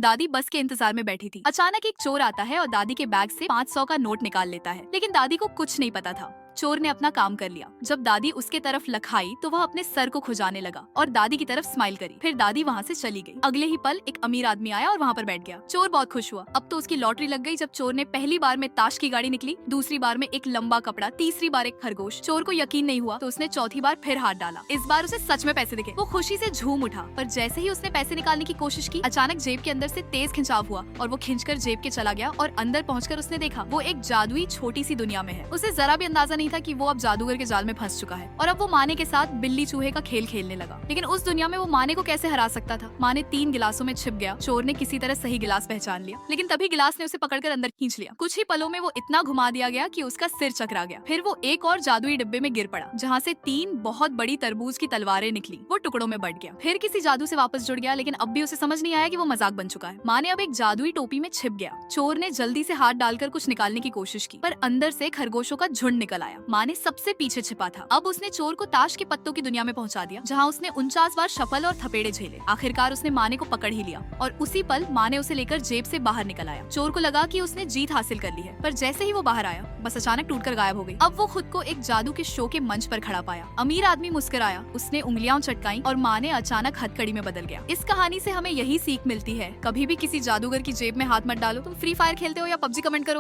दादी बस के इंतजार में बैठी थी। अचानक एक चोर आता है और दादी के बैग से 500 का नोट निकाल लेता है, लेकिन दादी को कुछ नहीं पता था। चोर ने अपना काम कर लिया। जब दादी उसके तरफ लखाई तो वह अपने सर को खुजाने लगा और दादी की तरफ स्माइल करी। फिर दादी वहाँ से चली गई। अगले ही पल एक अमीर आदमी आया और वहाँ पर बैठ गया। चोर बहुत खुश हुआ। अब तो उसकी लॉटरी लग गई। जब चोर ने पहली बार में ताश की गाड़ी निकली, दूसरी बार में एक लंबा कपड़ा, तीसरी बार एक खरगोश। चोर को यकीन नहीं हुआ तो उसने चौथी बार फिर हाथ डाला। इस बार उसे सच में पैसे दिखे। वो खुशी से झूम उठा, पर जैसे ही उसने पैसे निकालने की कोशिश की, अचानक जेब के अंदर से तेज खिंचाव हुआ और वो खींचकर जेब के चला गया। और अंदर पहुंचकर उसने देखा वो एक जादुई छोटी सी दुनिया में है। उसे जरा भी अंदाजा नहीं था कि वो अब जादूगर के जाल में फंस चुका है और अब वो माने के साथ बिल्ली चूहे का खेल खेलने लगा। लेकिन उस दुनिया में वो माने को कैसे हरा सकता था? माने 3 गिलासों में छिप गया। चोर ने किसी तरह सही गिलास पहचान लिया, लेकिन तभी गिलास ने उसे पकड़कर अंदर खींच लिया। कुछ ही पलों में वो इतना घुमा दिया गया कि उसका सिर चकरा गया। फिर वो एक और जादुई डिब्बे में गिर पड़ा, जहाँ से 3 बहुत बड़ी तरबूज की तलवारें निकली। वो टुकड़ों में बट गया। फिर किसी जादू से वापस जुड़ गया, लेकिन अब भी उसे समझ नहीं आया कि वो मजाक बन चुका है। माने अब एक जादुई टोपी में छिप गया। चोर ने जल्दी से हाथ डालकर कुछ निकालने की कोशिश की, पर अंदर से खरगोशों का झुंड निकल आया। माने सबसे पीछे छिपा था। अब उसने चोर को ताश के पत्तों की दुनिया में पहुंचा दिया, जहां उसने 49 बार शफल और थपेड़े झेले। आखिरकार उसने माने को पकड़ ही लिया और उसी पल माने उसे लेकर जेब से बाहर निकल आया। चोर को लगा कि उसने जीत हासिल कर ली है, पर जैसे ही वो बाहर आया, बस अचानक टूटकर गायब हो गई। अब वो खुद को एक जादू के शो के मंच पर खड़ा पाया। अमीर आदमी मुस्कुराया, उसने उंगलियां चटकाई और माने अचानक हथकड़ी में बदल गया। इस कहानी से हमें यही सीख मिलती है, कभी भी किसी जादूगर की जेब में हाथ मत डालो। तुम फ्री फायर खेलते हो या पबजी? कमेंट करो।